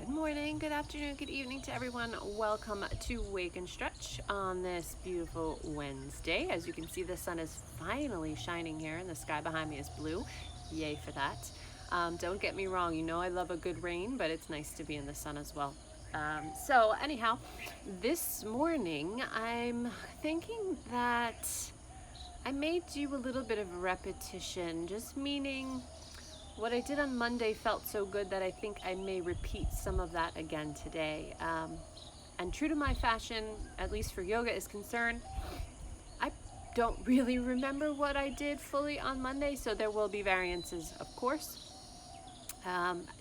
Good morning, good afternoon, good evening to everyone. Welcome to Wake and Stretch on this beautiful Wednesday. As you can see, the sun is finally shining here and the sky behind me is blue. Yay for that. Don't get me wrong, you know I love a good rain, but it's nice to be in the sun as well. So anyhow, this morning I'm thinking that I may do a little bit of repetition, just meaning what I did on Monday felt so good that I think I may repeat some of that again today. And true to my fashion, at least for yoga is concerned, I don't really remember what I did fully on Monday, so there will be variances, of course.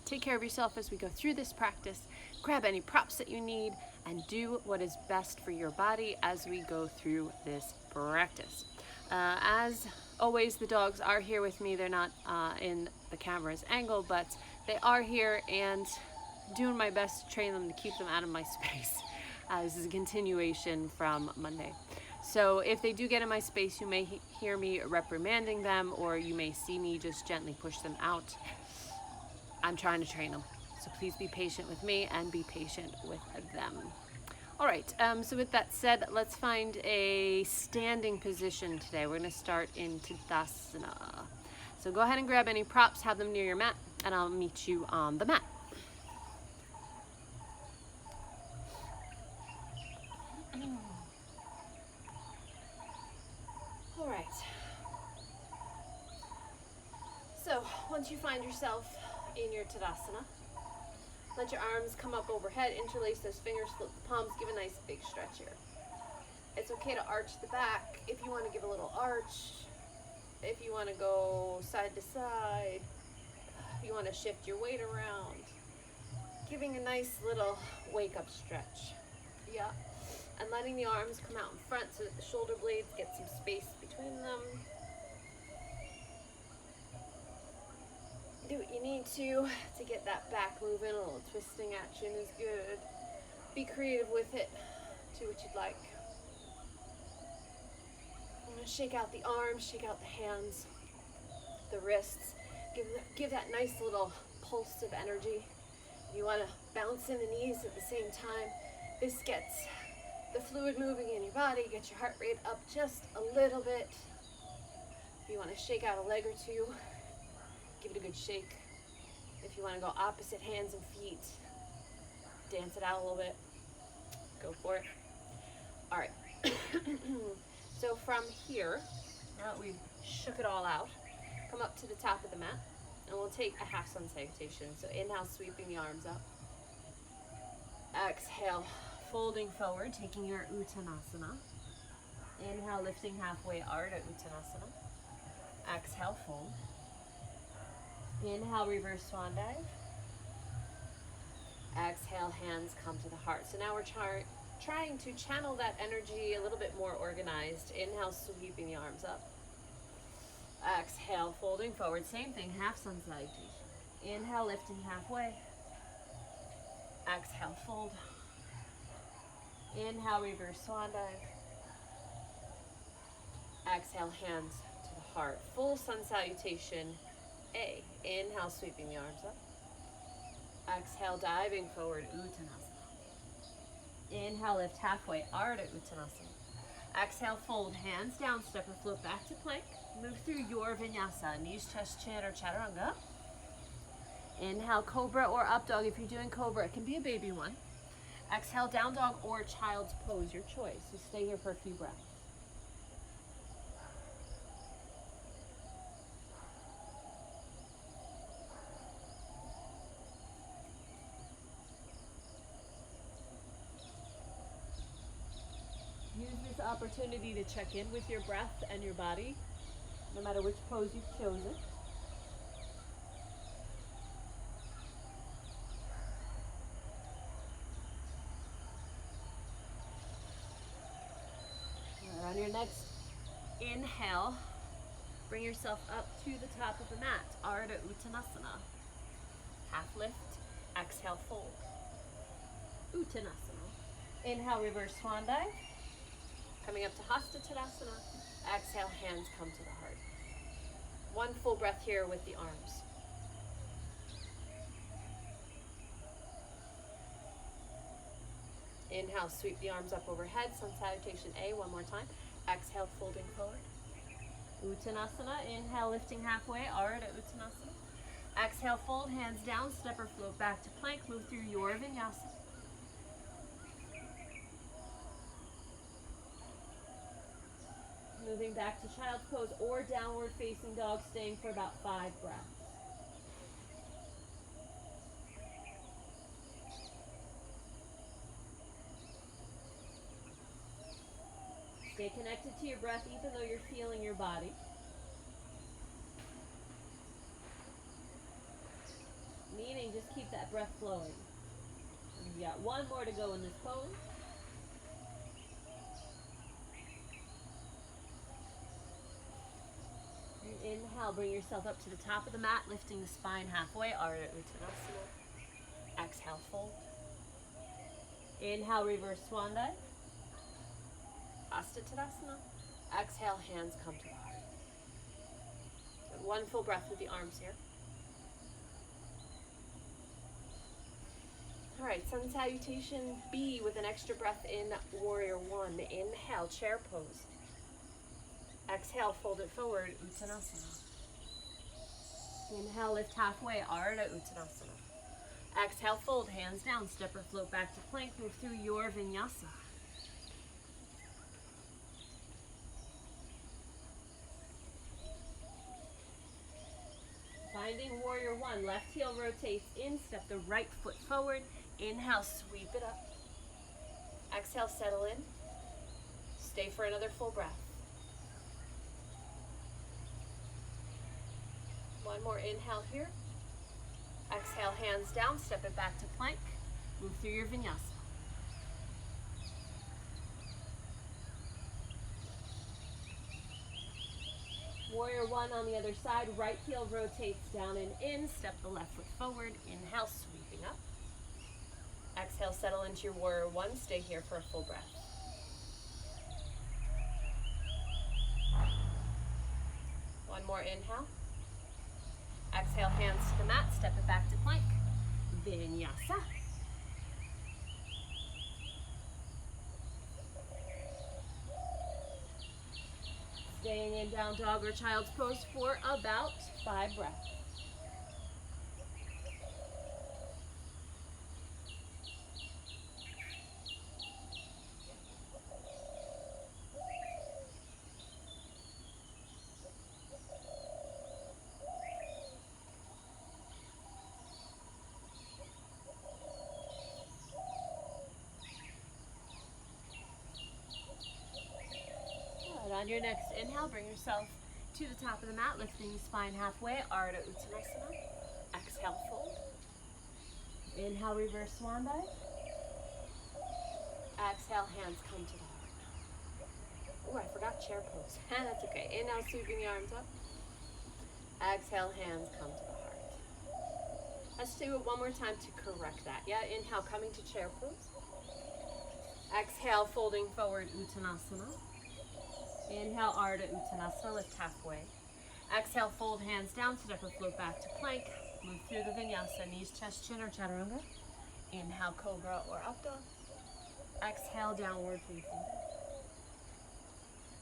Take care of yourself as we go through this practice. Grab any props that you need and do what is best for your body as we go through this practice. As always, the dogs are here with me. They're not in the camera's angle, but they are here and doing my best to train them to keep them out of my space. This is a continuation from Monday. So if they do get in my space, you may hear me reprimanding them, or you may see me just gently push them out. I'm trying to train them. So please be patient with me and be patient with them. All right, so with that said, let's find a standing position today. We're gonna start in Tadasana. So go ahead and grab any props, have them near your mat, and I'll meet you on the mat. All right. So once you find yourself in your Tadasana, let your arms come up overhead, interlace those fingers, flip the palms, give a nice big stretch here. It's okay to arch the back if you want to give a little arch, if you want to go side to side, if you want to shift your weight around. Giving a nice little wake up stretch. Yeah. And letting the arms come out in front so that the shoulder blades get some space between them. Do what you need to get that back moving. A little twisting action is good. Be creative with it. Do what you'd like. I'm going to shake out the arms, shake out the hands, the wrists. Give that nice little pulse of energy. You want to bounce in the knees at the same time. This gets the fluid moving in your body, get your heart rate up just a little bit. If you want to shake out a leg or two, give it a good shake. If you want to go opposite hands and feet, dance it out a little bit. Go for it. All right. So from here, now that we've shook it all out, come up to the top of the mat, and we'll take a half sun salutation. So inhale, sweeping the arms up. Exhale, folding forward, taking your Uttanasana. Inhale, lifting halfway, Ardha Uttanasana. Exhale, fold. Inhale, reverse swan dive. Exhale, hands come to the heart. So now we're trying to channel that energy a little bit more organized. Inhale, sweeping the arms up. Exhale, folding forward. Same thing, half sun salutation. Inhale, lifting halfway. Exhale, fold. Inhale, reverse swan dive. Exhale, hands to the heart. Full sun salutation. A. Inhale, sweeping the arms up. Exhale, diving forward, Uttanasana. Inhale, lift halfway, Ardha Uttanasana. Exhale, fold, hands down, step or float back to plank. Move through your vinyasa, knees, chest, chin, or chaturanga. Inhale, cobra or up dog. If you're doing cobra, it can be a baby one. Exhale, down dog or child's pose, your choice. So stay here for a few breaths. Use this opportunity to check in with your breath and your body, no matter which pose you've chosen. On your next inhale, bring yourself up to the top of the mat, Ardha Uttanasana. Half lift, exhale, fold. Uttanasana. Inhale, reverse swan dive. Coming up to Hasta Tadasana. Exhale, hands come to the heart. One full breath here with the arms. Inhale, sweep the arms up overhead, Sun Salutation A, one more time. Exhale, folding forward. Uttanasana, inhale, lifting halfway, Ardha Uttanasana. Exhale, fold, hands down, step or float back to plank, move through your vinyasa. Moving back to child's pose or downward facing dog, staying for about 5 breaths. Stay connected to your breath even though you're feeling your body. Meaning just keep that breath flowing. You got one more to go in this pose. And inhale, bring yourself up to the top of the mat, lifting the spine halfway, Ardha Uttanasana. Exhale, fold. Inhale, reverse swan dive. Hasta Tadasana. Exhale, hands come to the heart. And one full breath with the arms here. All right, Sun Salutation B with an extra breath in Warrior One. Inhale, chair pose. Exhale, fold it forward, Uttanasana. Inhale, lift halfway, Ardha Uttanasana. Exhale, fold, hands down, step or float back to plank, move through your vinyasa. Finding Warrior One, left heel rotates in, step the right foot forward. Inhale, sweep it up. Exhale, settle in. Stay for another full breath. One more inhale here. Exhale, hands down, step it back to plank. Move through your vinyasa. Warrior One on the other side, right heel rotates down and in, step the left foot forward, inhale, sweeping up. Exhale, settle into your Warrior One, stay here for a full breath. One more inhale. Exhale, hands to the mat, step it back to plank. Vinyasa. Staying in down dog or child's pose for about 5 breaths. On your next inhale, bring yourself to the top of the mat, lifting the spine halfway, Ardha Uttanasana. Exhale, fold. Inhale, reverse swan dive. Exhale, hands come to the heart. Oh, I forgot chair pose. That's okay. Inhale, sweeping the arms up. Exhale, hands come to the heart. Let's do it one more time to correct that. Yeah, inhale, coming to chair pose. Exhale, folding forward, Uttanasana. Inhale, Ardha Uttanasana, lift halfway. Exhale, fold hands down, step or float back to plank. Move through the vinyasa, knees, chest, chin, or chaturanga. Inhale, cobra or up dog. Exhale, downward facing dog.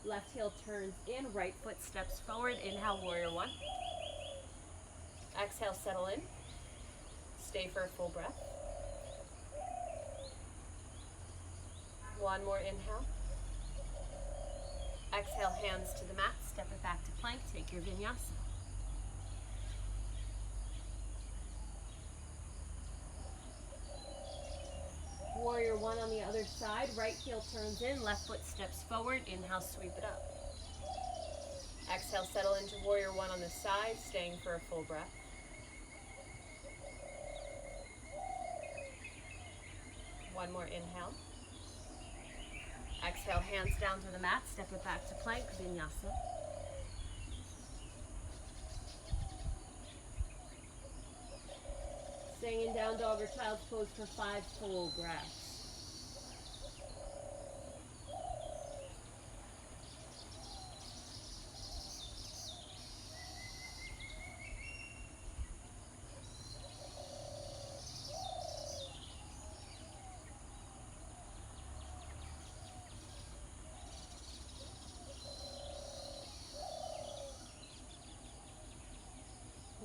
Left heel turns in, right foot steps forward. Inhale, Warrior One. Exhale, settle in. Stay for a full breath. One more inhale. Exhale, hands to the mat, step it back to plank, take your vinyasa. Warrior One on the other side, right heel turns in, left foot steps forward, inhale, sweep it up. Exhale, settle into Warrior One on the side, staying for a full breath. One more inhale. Exhale, hands down to the mat, step it back to plank, vinyasa. Staying in down dog or child's pose for 5 full breaths.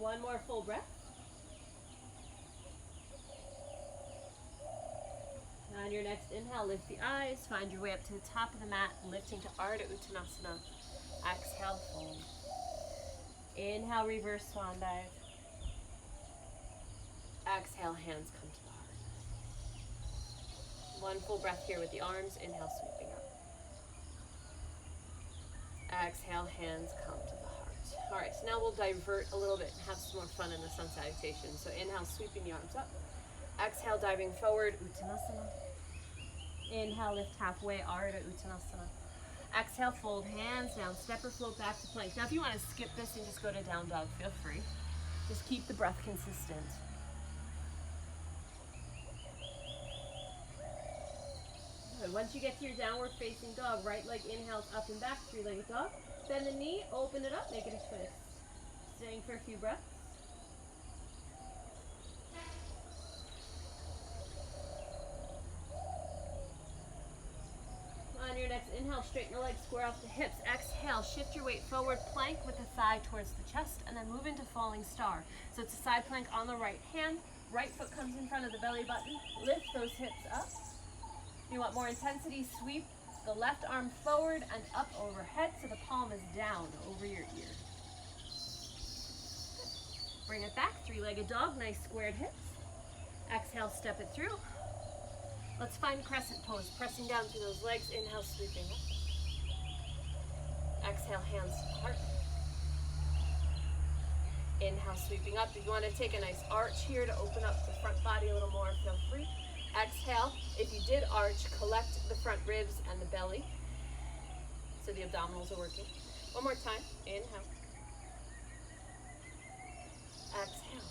One more full breath. On your next inhale, lift the eyes, find your way up to the top of the mat, lifting to Urdhva Uttanasana. Exhale, fold. Inhale, reverse swan dive. Exhale, hands come to the heart. One full breath here with the arms. Inhale, sweeping up. Exhale, hands come to the heart. All right, so now we'll divert a little bit and have some more fun in the sun salutation. So inhale, sweeping the arms up. Exhale, diving forward, Uttanasana. Inhale, lift halfway, Urdhva Uttanasana. Exhale, fold hands down, step or float back to plank. Now if you want to skip this and just go to down dog, feel free. Just keep the breath consistent. Good. Once you get to your downward facing dog, right leg inhales up and back, three-legged dog. Bend the knee, open it up, make it a twist. Staying for a few breaths. On your next inhale, straighten the legs, square off the hips. Exhale, shift your weight forward, plank with the thigh towards the chest, and then move into falling star. So it's a side plank on the right hand. Right foot comes in front of the belly button. Lift those hips up. If you want more intensity, sweep the left arm forward and up overhead so the palm is down over your ear. Bring it back, three-legged dog, nice squared hips. Exhale, step it through. Let's find crescent pose, pressing down through those legs. Inhale, sweeping up. Exhale, hands to the heart. Inhale, sweeping up. If you want to take a nice arch here to open up the front body a little more, feel free. Exhale, if you did arch, collect the front ribs and the belly so the abdominals are working. One more time. Inhale. Exhale.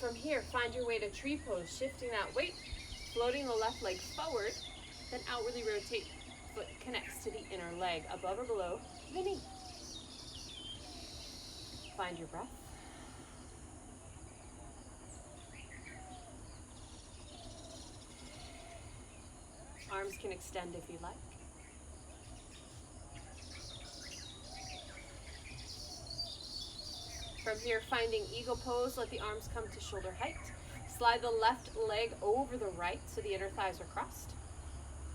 From here, find your way to tree pose, shifting that weight, floating the left leg forward, then outwardly rotate, foot connects to the inner leg, above or below the knee. Find your breath. Arms can extend if you'd like. From here, finding eagle pose, let the arms come to shoulder height. Slide the left leg over the right so the inner thighs are crossed.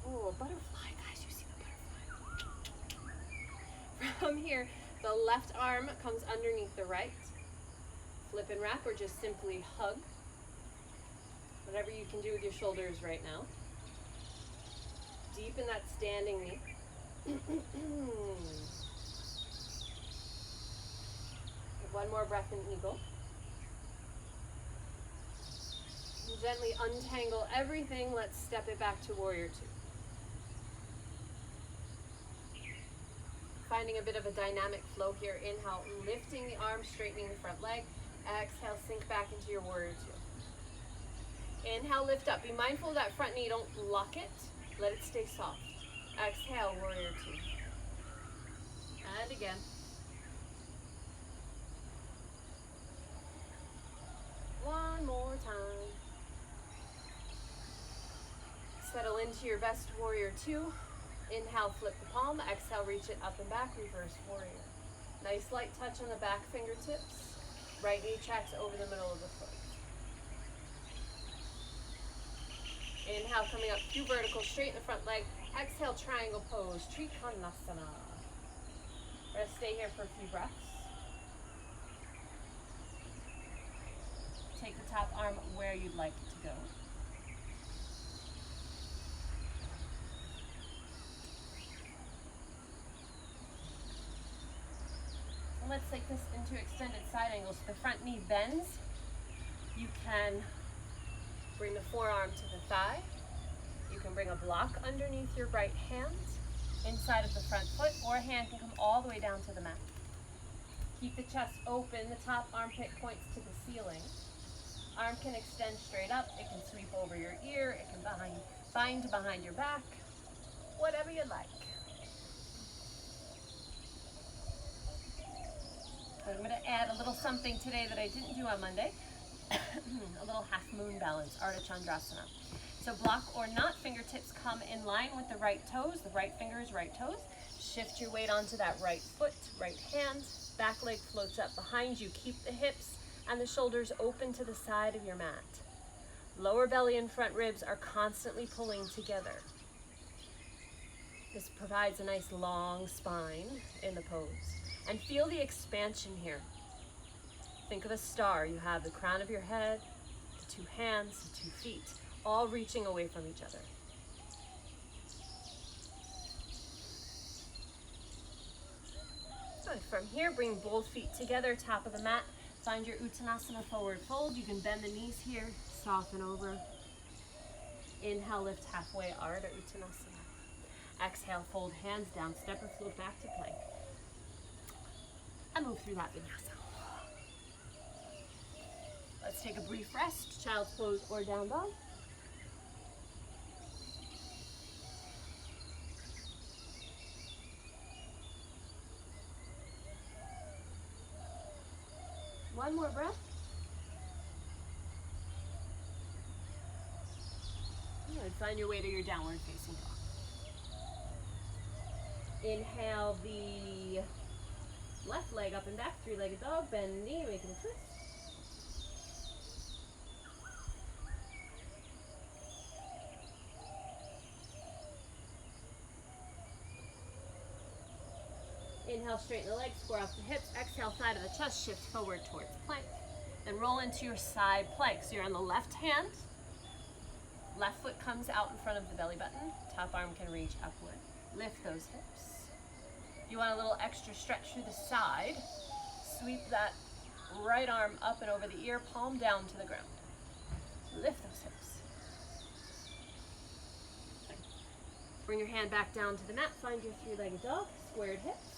Oh, butterfly, guys, you see the butterfly. From here, the left arm comes underneath the right. Flip and wrap or just simply hug. Whatever you can do with your shoulders right now. Deepen that standing knee. One more breath in eagle. And gently untangle everything. Let's step it back to warrior two. Finding a bit of a dynamic flow here. Inhale, lifting the arms, straightening the front leg. Exhale, sink back into your warrior two. Inhale, lift up. Be mindful of that front knee. Don't lock it. Let it stay soft. Exhale, warrior two. And again. One more time. Settle into your best warrior two. Inhale, flip the palm. Exhale, reach it up and back, reverse warrior. Nice light touch on the back fingertips. Right knee tracks over the middle of the foot. Inhale, coming up, two vertical, straighten the front leg. Exhale, triangle pose, Trikonasana. We're gonna stay here for a few breaths. Take the top arm where you'd like it to go. And let's take this into extended side angle. So the front knee bends. You can bring the forearm to the thigh. You can bring a block underneath your right hand, inside of the front foot, or a hand can come all the way down to the mat. Keep the chest open. The top armpit points to the ceiling. Arm can extend straight up. It can sweep over your ear. It can bind behind your back. Whatever you like. I'm going to add a little something today that I didn't do on Monday. A little half moon balance, Ardha Chandrasana. So block or not, fingertips come in line with the right toes, the right fingers, right toes. Shift your weight onto that right foot, right hand. Back leg floats up behind you. Keep the hips and the shoulders open to the side of your mat. Lower belly and front ribs are constantly pulling together. This provides a nice long spine in the pose. And feel the expansion here. Think of a star. You have the crown of your head, the two hands, the 2 feet, all reaching away from each other. Good. From here, bring both feet together, top of the mat. Find your Uttanasana forward fold. You can bend the knees here, soften over. Inhale, lift halfway, Ardha Uttanasana. Exhale, fold hands down, step or float back to plank. And move through that vinyasa. Let's take a brief rest, child's pose or down dog. One more breath. Good. Find your way to your downward facing dog. Inhale the left leg up and back, 3-legged dog, bend the knee, making a twist. Inhale, straighten the legs, square off the hips. Exhale, side of the chest, shift forward towards plank. Then roll into your side plank. So you're on the left hand. Left foot comes out in front of the belly button. Top arm can reach upward. Lift those hips. You want a little extra stretch through the side. Sweep that right arm up and over the ear, palm down to the ground. Lift those hips. Bring your hand back down to the mat. Find your 3-legged dog, squared hips.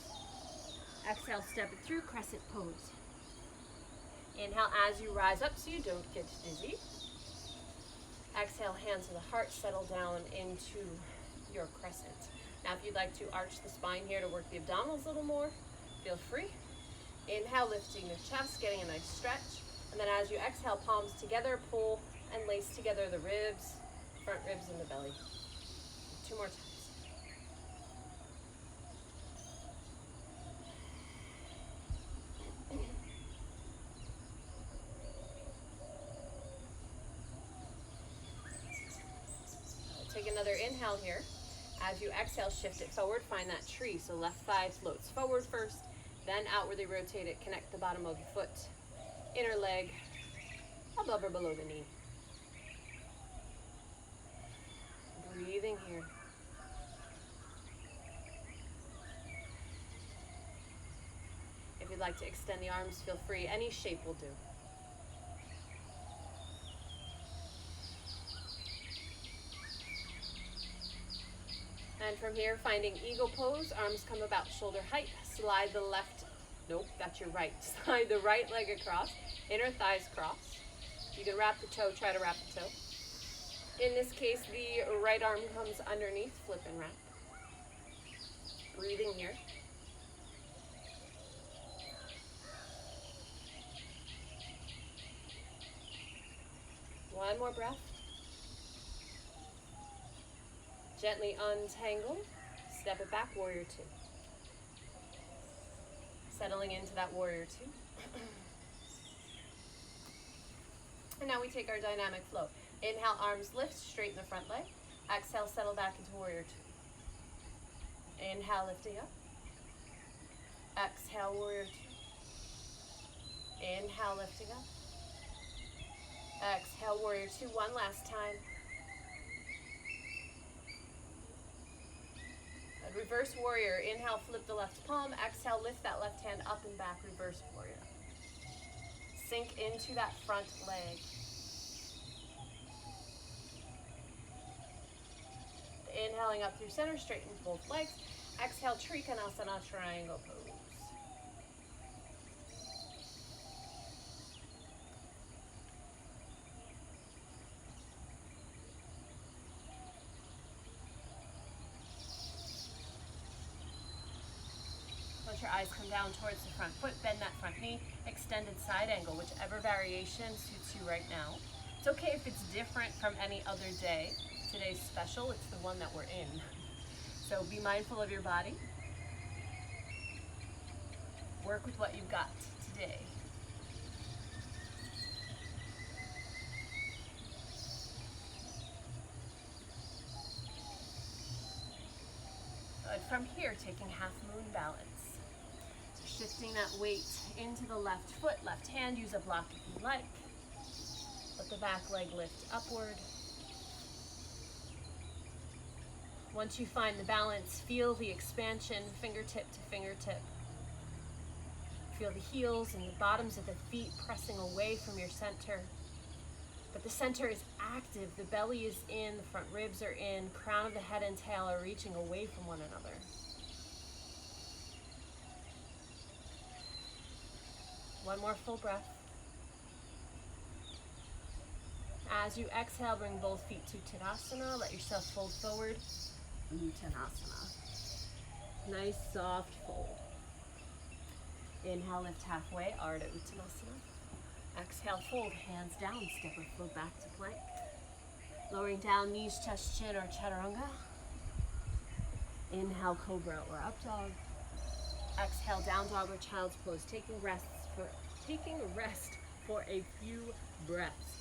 Exhale, step it through, crescent pose. Inhale as you rise up so you don't get dizzy. Exhale, hands to the heart, settle down into your crescent. Now if you'd like to arch the spine here to work the abdominals a little more, feel free. Inhale, lifting the chest, getting a nice stretch. And then as you exhale, palms together, pull and lace together the ribs, front ribs and the belly. 2 more times. Take another inhale here. As you exhale, shift it forward, find that tree. So left thigh floats forward first, then outwardly rotate it, connect the bottom of the foot, inner leg, above or below the knee. Breathing here. If you'd like to extend the arms, feel free. Any shape will do. And from here, finding eagle pose, arms come about shoulder height, slide the left, nope, that's your right. Slide the right leg across, inner thighs cross. You can wrap the toe, try to wrap the toe. In this case, the right arm comes underneath, flip and wrap. Breathing here. One more breath. Gently untangle, step it back, warrior 2. Settling into that warrior 2. And now we take our dynamic flow. Inhale, arms lift, straighten the front leg. Exhale, settle back into warrior 2. Inhale, lifting up. Exhale, warrior 2. Inhale, lifting up. Exhale, warrior 2. One last time. Reverse warrior. Inhale, flip the left palm. Exhale, lift that left hand up and back. Reverse warrior. Sink into that front leg. Inhaling up through center, straighten both legs. Exhale, Trikonasana, triangle pose. Let your eyes come down towards the front foot, bend that front knee, extended side angle, whichever variation suits you right now. It's okay if it's different from any other day. Today's special, it's the one that we're in. So be mindful of your body. Work with what you've got today. from here, taking half moon balance. So shifting that weight into the left foot, left hand, use a block if you like. Let the back leg lift upward. Once you find the balance, feel the expansion fingertip to fingertip. Feel the heels and the bottoms of the feet pressing away from your center. But the center is active, the belly is in, the front ribs are in, crown of the head and tail are reaching away from one another. One more full breath. As you exhale, bring both feet to Tadasana. Let yourself fold forward. Uttanasana. Nice soft fold. Inhale, lift halfway, Ardha Uttanasana. Exhale, fold, hands down, step or flow back to plank. Lowering down, knees, chest, chin, or chaturanga. Inhale, cobra or up dog. Exhale, down dog or child's pose, taking a rest for a few breaths.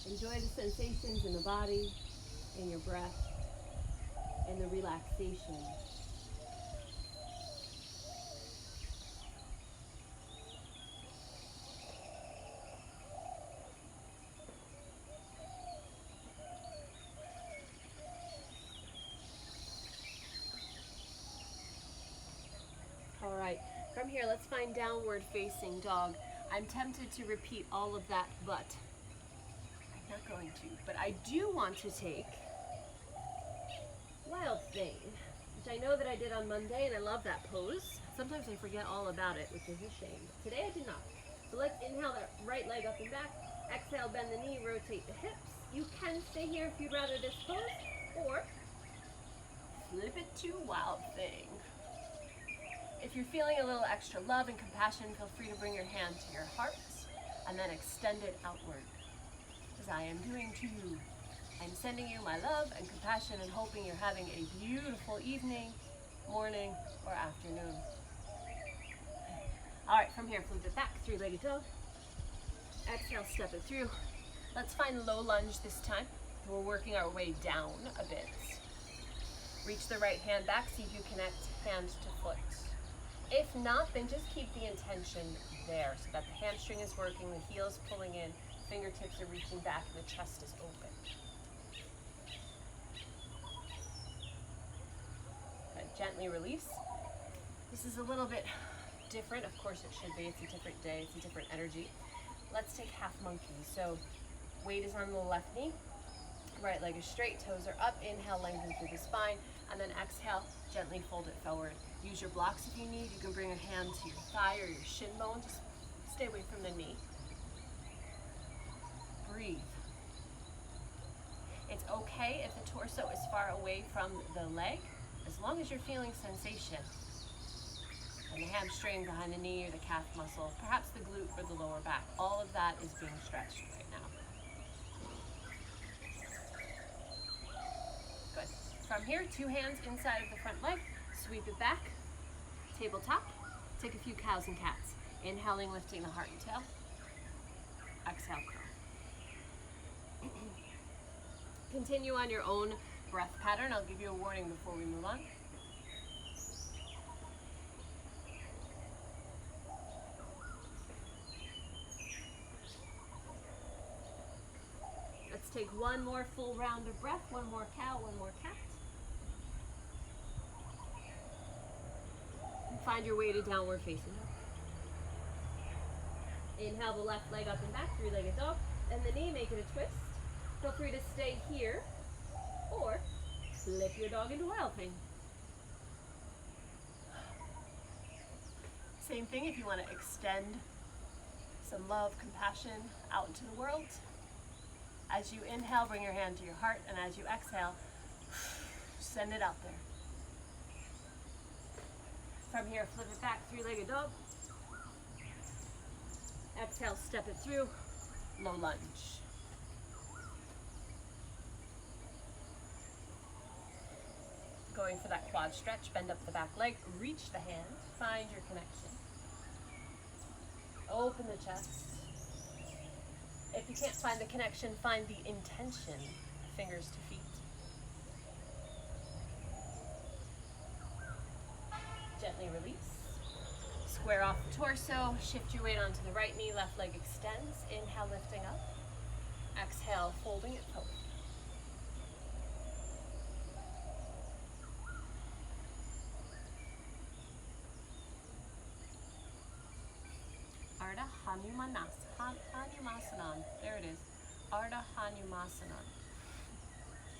Enjoy the sensations in the body, in your breath, in the relaxation. All right, from here, let's find downward facing dog. I'm tempted to repeat all of that, but I'm not going to. But I do want to take Wild Thing, which I know that I did on Monday, and I love that pose. Sometimes I forget all about it, which is a shame. Today I did not. So let's inhale that right leg up and back. Exhale, bend the knee, rotate the hips. You can stay here if you'd rather this pose, or flip it to Wild Thing. If you're feeling a little extra love and compassion, feel free to bring your hand to your heart and then extend it outward, as I am doing to you. I'm sending you my love and compassion and hoping you're having a beautiful evening, morning, or afternoon. All right, from here, flip it back, three-legged dog. Exhale, step it through. Let's find low lunge this time. We're working our way down a bit. Reach the right hand back, see if you connect hand to foot. If not, then just keep the intention there so that the hamstring is working, the heel is pulling in, fingertips are reaching back, and the chest is open. Good. Gently release. This is a little bit different. Of course it should be. It's a different day. It's a different energy. Let's take half monkey. So weight is on the left knee. Right leg is straight, toes are up. Inhale, lengthen through the spine, and then exhale, gently fold it forward. Use your blocks if you need. You can bring a hand to your thigh or your shin bone. Just stay away from the knee. Breathe. It's okay if the torso is far away from the leg, as long as you're feeling sensation. And the hamstring behind the knee or the calf muscle, perhaps the glute or the lower back. All of that is being stretched right now. Good. From here, two hands inside of the front leg. Sweep it back, tabletop. Take a few cows and cats. Inhaling, lifting the heart and tail. Exhale, crow. Continue on your own breath pattern. I'll give you a warning before we move on. Let's take one more full round of breath. One more cow, one more cat. Find your way to downward facing dog. Inhale the left leg up and back, three-legged dog. And the knee, make it a twist. Feel free to stay here or flip your dog into Wild Thing. Same thing if you want to extend some love, compassion out into the world. As you inhale, bring your hand to your heart, and as you exhale, send it out there. From here, flip it back, three-legged dog. Exhale, step it through, low lunge. Going for that quad stretch, bend up the back leg, reach the hand, find your connection. Open the chest. If you can't find the connection, find the intention. Fingers to feet. Gently release. Square off the torso. Shift your weight onto the right knee. Left leg extends. Inhale, lifting up. Exhale, folding it forward. Hanumasana. There it is. Ardha Hanumasana.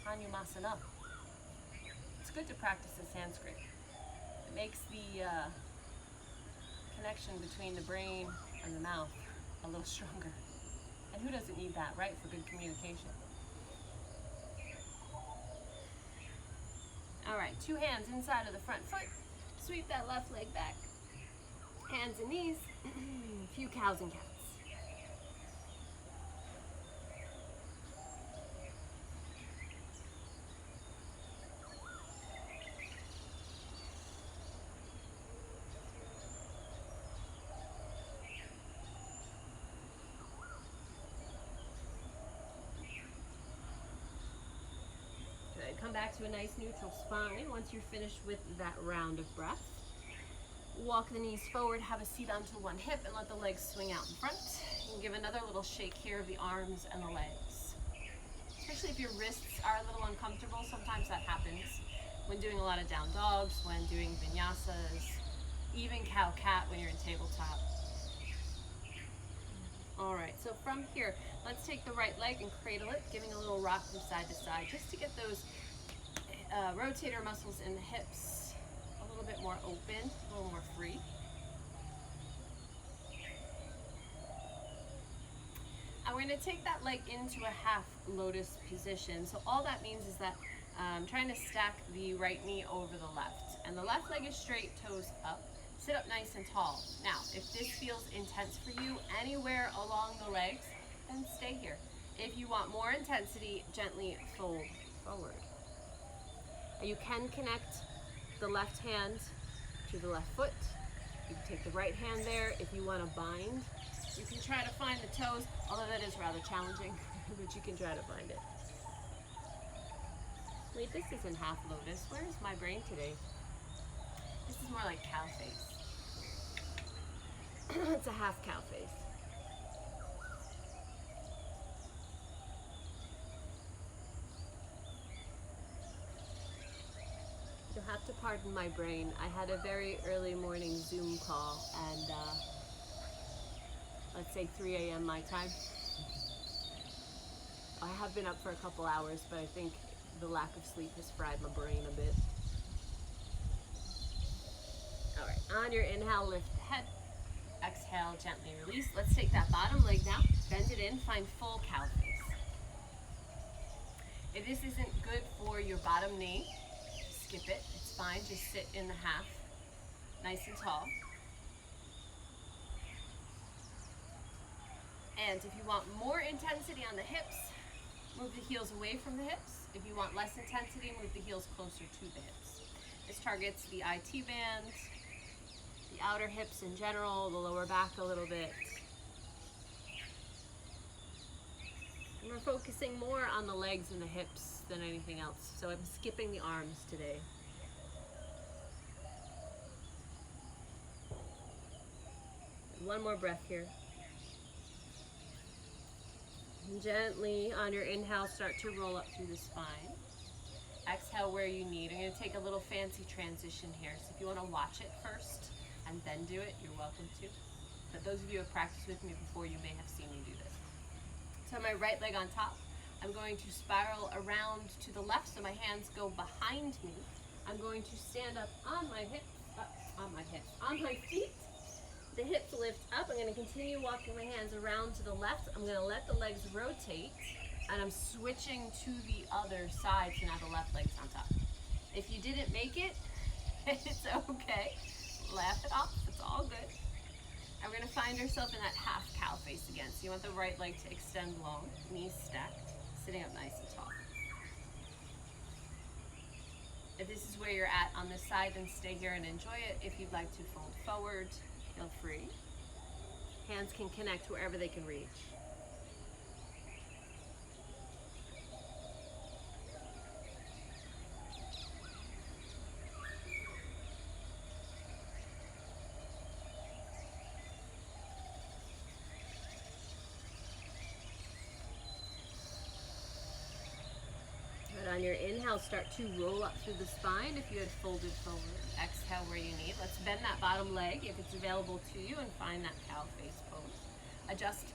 Hanumasana. It's good to practice the Sanskrit. It makes the connection between the brain and the mouth a little stronger. And who doesn't need that, right, for good communication? All right, 2 hands inside of the front foot. Sweep that left leg back. Hands and knees. A few cows and cats. Good. Come back to a nice neutral spine once you're finished with that round of breath. Walk the knees forward, have a seat onto one hip, and let the legs swing out in front. You can give another little shake here of the arms and the legs. Especially if your wrists are a little uncomfortable, sometimes that happens when doing a lot of down dogs, when doing vinyasas, even cow-cat when you're in tabletop. All right, so from here, let's take the right leg and cradle it, giving a little rock from side to side, just to get those rotator muscles in the hips a little bit more open, a little more free. And we're going to take that leg into a half lotus position. So all that means is that I'm trying to stack the right knee over the left. And the left leg is straight, toes up. Sit up nice and tall. Now, if this feels intense for you anywhere along the legs, then stay here. If you want more intensity, gently fold forward. You can connect the left hand to the left foot. You can take the right hand there if you want to bind. You can try to find the toes, although that is rather challenging, but you can try to find it. Wait, this isn't half lotus. Where is my brain today? This is more like cow face. It's a half cow face. You'll have to pardon my brain. I had a very early morning Zoom call and let's say 3 a.m. my time. I have been up for a couple hours, but I think the lack of sleep has fried my brain a bit. All right, on your inhale, lift the head. Exhale, gently release. Let's take that bottom leg now, bend it in, find full cow face. If this isn't good for your bottom knee, skip it, it's fine, just sit in the half, nice and tall. And if you want more intensity on the hips, move the heels away from the hips. If you want less intensity, move the heels closer to the hips. This targets the IT band, the outer hips in general, the lower back a little bit. And we're focusing more on the legs and the hips than anything else. So I'm skipping the arms today. One more breath here. And gently on your inhale, start to roll up through the spine. Exhale where you need. I'm going to take a little fancy transition here. So if you want to watch it first and then do it, you're welcome to. But those of you who have practiced with me before, you may have seen me do this. So my right leg on top, I'm going to spiral around to the left so my hands go behind me. I'm going to stand up on my feet. The hips lift up. I'm going to continue walking my hands around to the left. I'm going to let the legs rotate, and I'm switching to the other side, so now the left leg's on top. If you didn't make it, it's okay. Laugh it off. It's all good. And we're going to find ourselves in that half cow face again. So you want the right leg to extend long, knees stacked, sitting up nice and tall. If this is where you're at on this side, then stay here and enjoy it. If you'd like to fold forward, feel free. Hands can connect wherever they can reach. On your inhale, start to roll up through the spine if you had folded forward. Exhale where you need. Let's bend that bottom leg if it's available to you and find that cow face pose. Adjust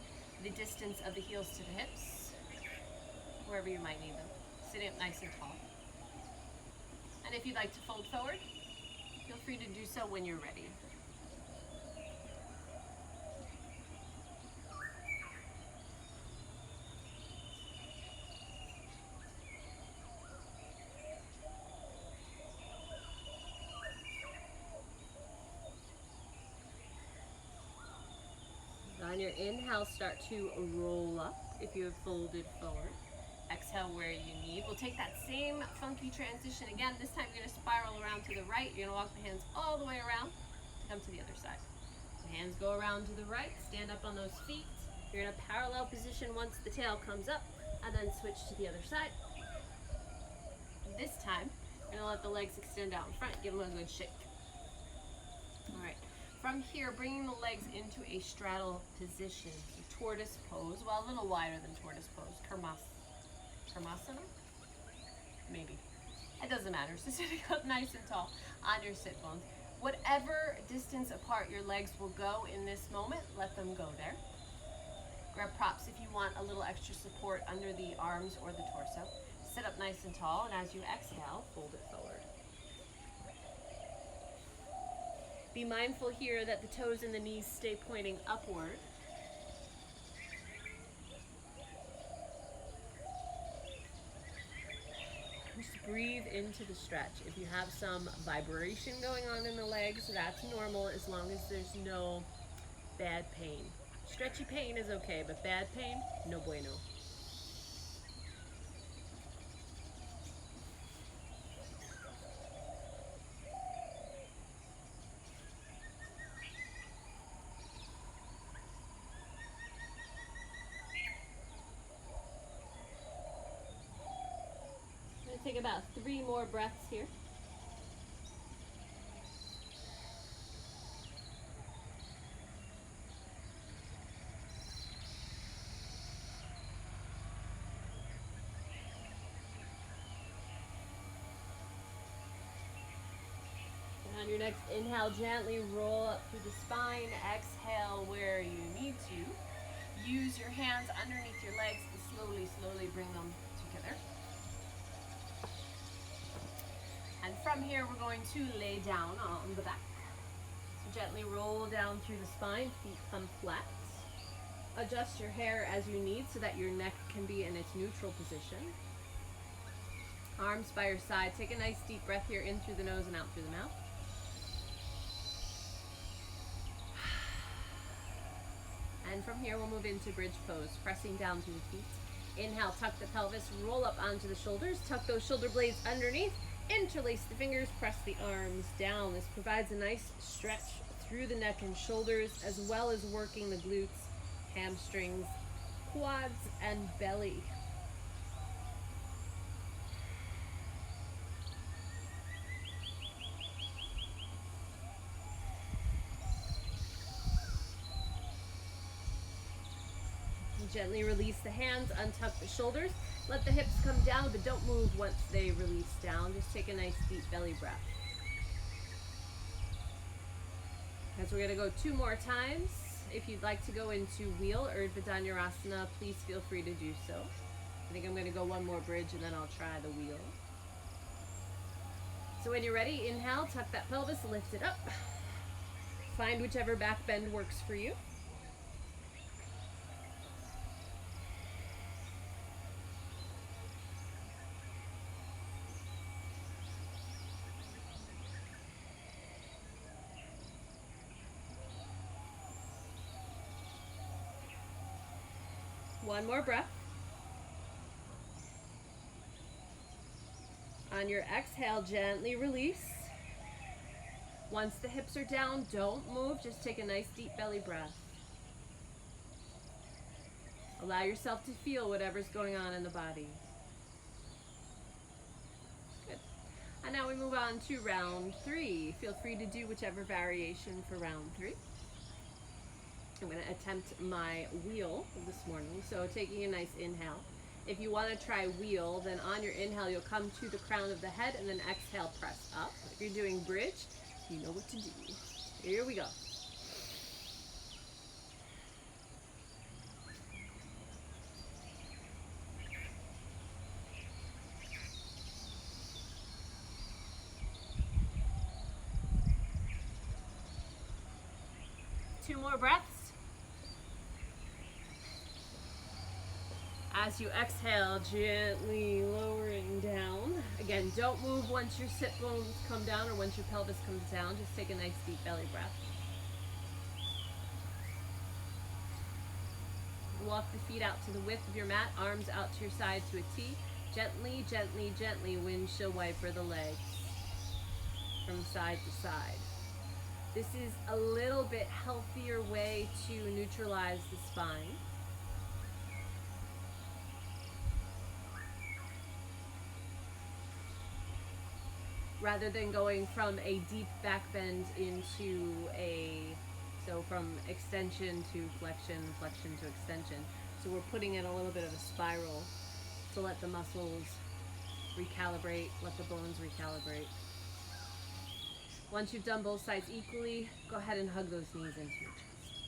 the distance of the heels to the hips, wherever you might need them. Sitting up nice and tall. And if you'd like to fold forward, feel free to do so when you're ready. On your inhale, start to roll up if you have folded forward. Exhale where you need. We'll take that same funky transition again. This time you're going to spiral around to the right. You're going to walk the hands all the way around to come to the other side. So hands go around to the right. Stand up on those feet. You're in a parallel position once the tail comes up, and then switch to the other side. This time, you're going to let the legs extend out in front. Give them a good shake. All right. From here, bringing the legs into a straddle position, tortoise pose, well, a little wider than tortoise pose, Karmasana? Maybe. It doesn't matter. So sitting up nice and tall on your sit bones. Whatever distance apart your legs will go in this moment, let them go there. Grab props if you want a little extra support under the arms or the torso. Sit up nice and tall, and as you exhale, fold it forward. Be mindful here that the toes and the knees stay pointing upward. Just breathe into the stretch. If you have some vibration going on in the legs, that's normal as long as there's no bad pain. Stretchy pain is okay, but bad pain, no bueno. Take about 3 more breaths here. And on your next inhale, gently roll up through the spine. Exhale where you need to. Use your hands underneath your legs to slowly bring them together. And from here, we're going to lay down on the back. So gently roll down through the spine, feet come flat. Adjust your hair as you need so that your neck can be in its neutral position. Arms by your side. Take a nice deep breath here, in through the nose and out through the mouth. And from here, we'll move into bridge pose, pressing down through the feet. Inhale, tuck the pelvis, roll up onto the shoulders, tuck those shoulder blades underneath. Interlace the fingers, press the arms down. This provides a nice stretch through the neck and shoulders, as well as working the glutes, hamstrings, quads, and belly. Gently release the hands, untuck the shoulders. Let the hips come down, but don't move once they release down. Just take a nice deep belly breath. As we're going to go 2 more times. If you'd like to go into wheel, Urdhva Dhanurasana, please feel free to do so. I think I'm going to go 1 more bridge and then I'll try the wheel. So when you're ready, inhale, tuck that pelvis, lift it up. Find whichever back bend works for you. One more breath. On your exhale, gently release. Once the hips are down, don't move. Just take a nice deep belly breath. Allow yourself to feel whatever's going on in the body. Good. And now we move on to round 3. Feel free to do whichever variation for round 3. I'm going to attempt my wheel this morning. So taking a nice inhale. If you want to try wheel, then on your inhale, you'll come to the crown of the head and then exhale, press up. If you're doing bridge, you know what to do. Here we go. Two more breaths. As you exhale, gently lowering down. Again, don't move once your sit bones come down or once your pelvis comes down. Just take a nice deep belly breath. Walk the feet out to the width of your mat, arms out to your side to a T. Gently, gently, gently windshield wiper the legs from side to side. This is a little bit healthier way to neutralize the spine. Rather than going from a deep back bend into so from extension to flexion, flexion to extension. So we're putting in a little bit of a spiral to let the muscles recalibrate, let the bones recalibrate. Once you've done both sides equally, go ahead and hug those knees into your chest.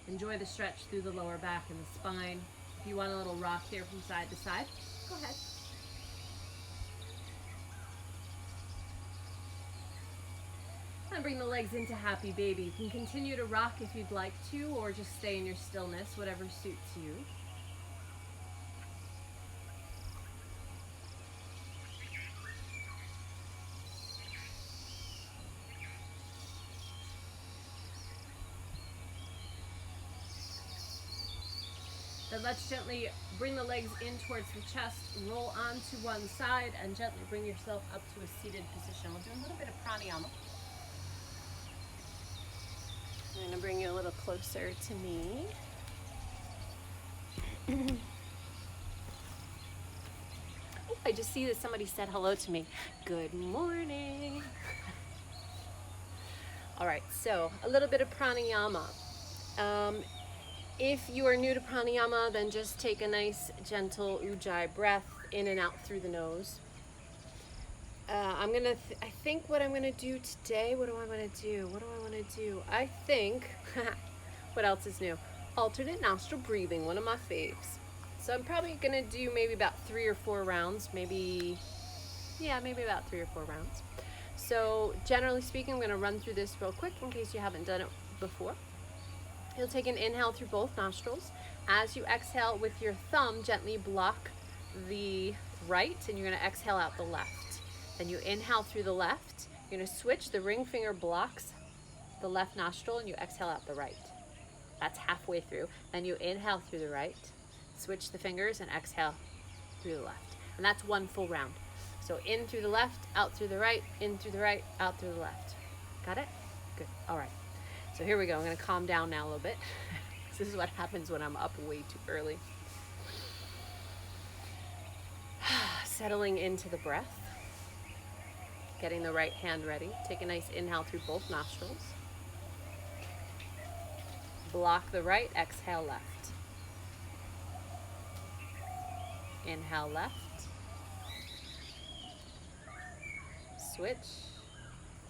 Enjoy the stretch through the lower back and the spine. If you want a little rock here from side to side, go ahead. And bring the legs into happy baby. You can continue to rock if you'd like to, or just stay in your stillness, whatever suits you. Then let's gently bring the legs in towards the chest, roll onto one side, and gently bring yourself up to a seated position. We'll do a little bit of pranayama. I'm going to bring you a little closer to me. Oh, I just see that somebody said hello to me. Good morning. All right, so a little bit of pranayama. If you are new to pranayama, then just take a nice gentle ujjayi breath in and out through the nose. I think what I'm gonna do today, what do I want to do? I think, what else is new? Alternate nostril breathing, one of my faves. So I'm probably gonna do maybe about 3 or 4 rounds, maybe about 3 or 4 rounds. So generally speaking, I'm gonna run through this real quick in case you haven't done it before. You'll take an inhale through both nostrils. As you exhale with your thumb, gently block the right, and you're gonna exhale out the left. Then you inhale through the left. You're going to switch. The ring finger blocks the left nostril and you exhale out the right. That's halfway through. Then you inhale through the right, switch the fingers and exhale through the left. And that's one full round. So in through the left, out through the right, in through the right, out through the left. Got it? Good. All right. So here we go. I'm going to calm down now a little bit. This is what happens when I'm up way too early. Settling into the breath. Getting the right hand ready. Take a nice inhale through both nostrils. Block the right, exhale left. Inhale left. Switch,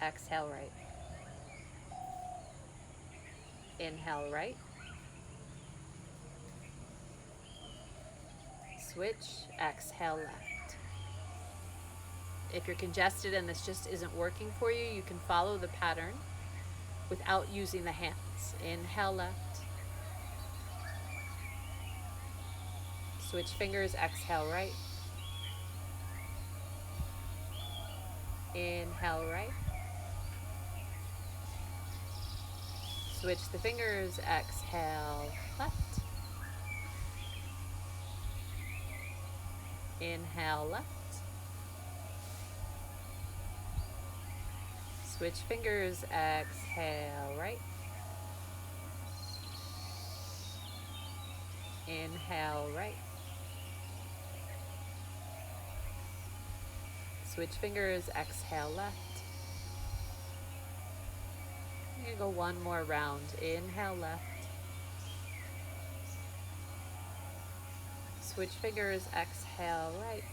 exhale right. Inhale right. Switch, exhale left. If you're congested and this just isn't working for you, you can follow the pattern without using the hands. Inhale left. Switch fingers, exhale right. Inhale right. Switch the fingers, exhale left. Inhale left. Switch fingers, exhale right. Inhale right. Switch fingers, exhale left. You're gonna go one more round. Inhale left. Switch fingers, exhale right.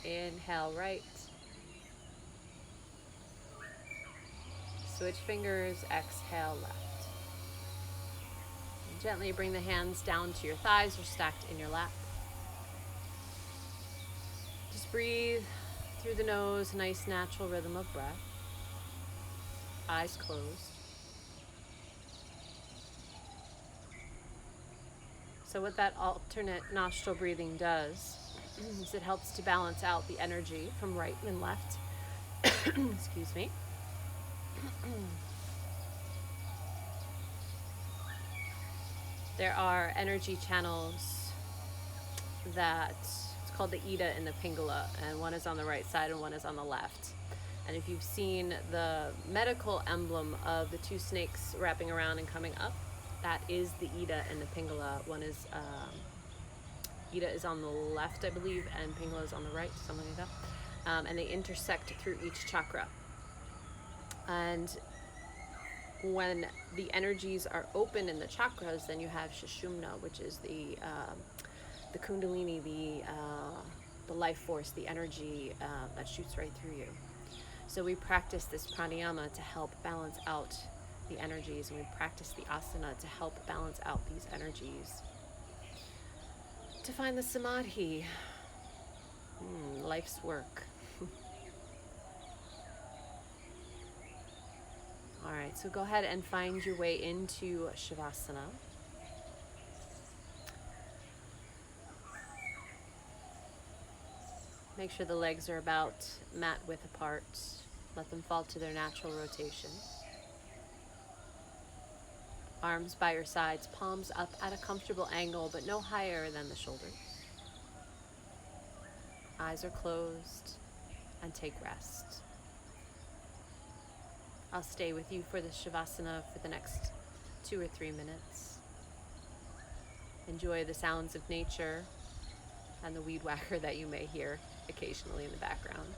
Inhale right. Switch fingers, exhale left. And gently bring the hands down to your thighs or stacked in your lap. Just breathe through the nose, nice natural rhythm of breath. Eyes closed. So what that alternate nostril breathing does is it helps to balance out the energy from right and left. Excuse me. There are energy channels that it's called the Ida and the Pingala, and one is on the right side and one is on the left. And if you've seen the medical emblem of the two snakes wrapping around and coming up, that is the Ida and the Pingala. One is Ida is on the left, I believe, and Pingala is on the right, something like that. And they intersect through each chakra. And when the energies are open in the chakras, then you have Sushumna, which is the Kundalini, the life force, the energy that shoots right through you. So we practice this pranayama to help balance out the energies, and we practice the asana to help balance out these energies. To find the samadhi, life's work. All right, so go ahead and find your way into Shavasana. Make sure the legs are about mat width apart. Let them fall to their natural rotation. Arms by your sides, palms up at a comfortable angle, but no higher than the shoulders. Eyes are closed, and take rest. I'll stay with you for the Shavasana for the next 2 or 3 minutes. Enjoy the sounds of nature and the weed whacker that you may hear occasionally in the background.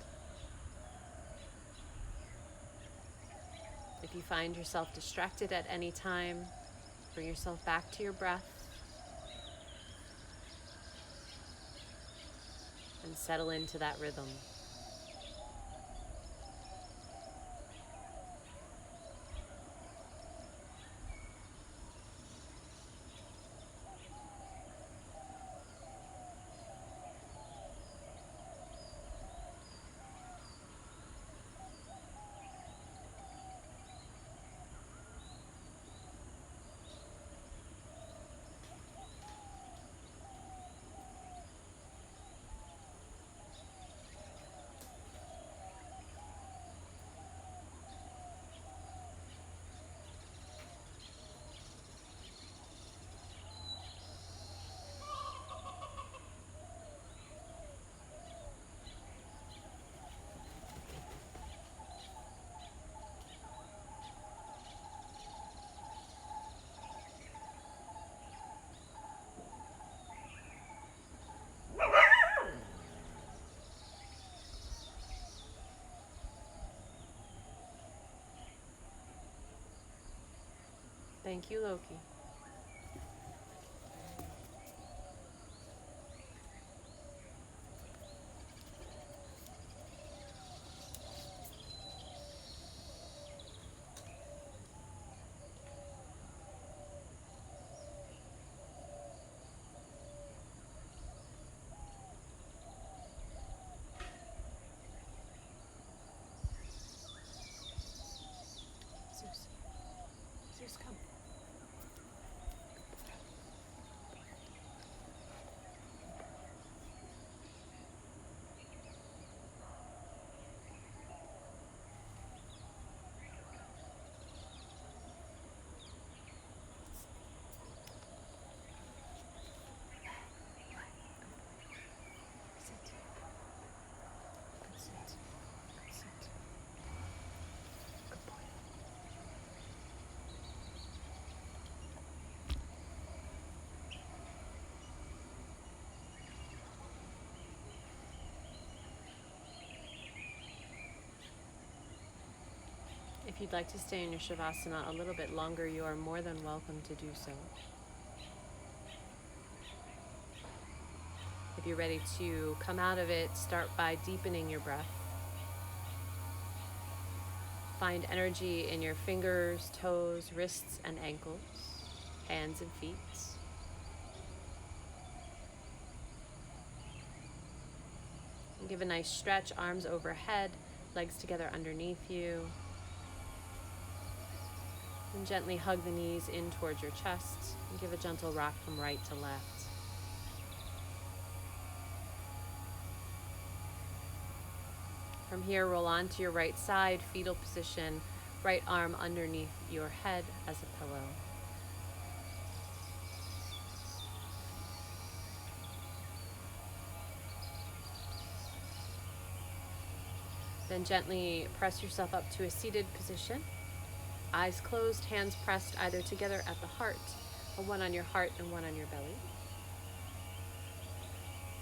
If you find yourself distracted at any time, bring yourself back to your breath and settle into that rhythm. Thank you, Loki. Zeus, come. If you'd like to stay in your Shavasana a little bit longer, you are more than welcome to do so. If you're ready to come out of it, start by deepening your breath. Find energy in your fingers, toes, wrists, and ankles, hands and feet. And give a nice stretch, arms overhead, legs together underneath you. And gently hug the knees in towards your chest. And give a gentle rock from right to left. From here, roll onto your right side, fetal position, right arm underneath your head as a pillow. Then gently press yourself up to a seated position. Eyes closed, hands pressed either together at the heart, or one on your heart and one on your belly.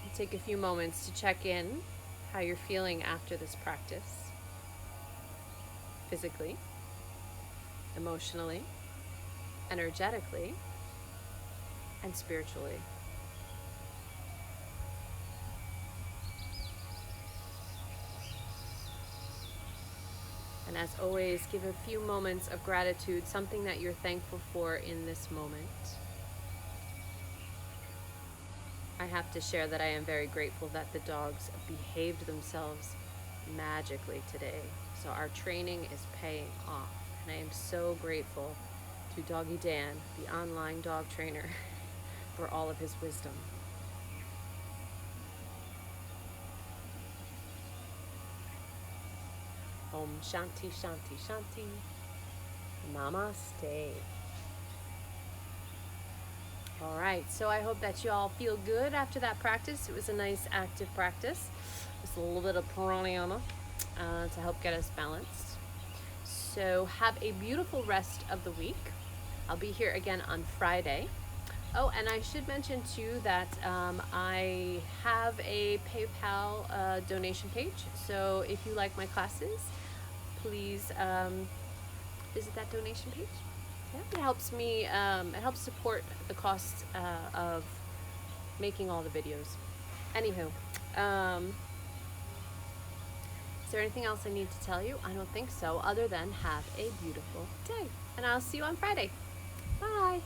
And take a few moments to check in how you're feeling after this practice. Physically, emotionally, energetically, and spiritually. And as always, give a few moments of gratitude, something that you're thankful for in this moment. I have to share that I am very grateful that the dogs behaved themselves magically today. So our training is paying off. And I am so grateful to Doggy Dan, the online dog trainer, for all of his wisdom. Om Shanti Shanti Shanti. Namaste. All right, so I hope that you all feel good after that practice. It was a nice active practice. Just a little bit of pranayama to help get us balanced. So have a beautiful rest of the week. I'll be here again on Friday. Oh, and I should mention too that I have a PayPal donation page. So if you like my classes, please visit that donation page. Yeah, it helps me, it helps support the cost of making all the videos. Anywho, is there anything else I need to tell you? I don't think so, other than have a beautiful day. And I'll see you on Friday. Bye.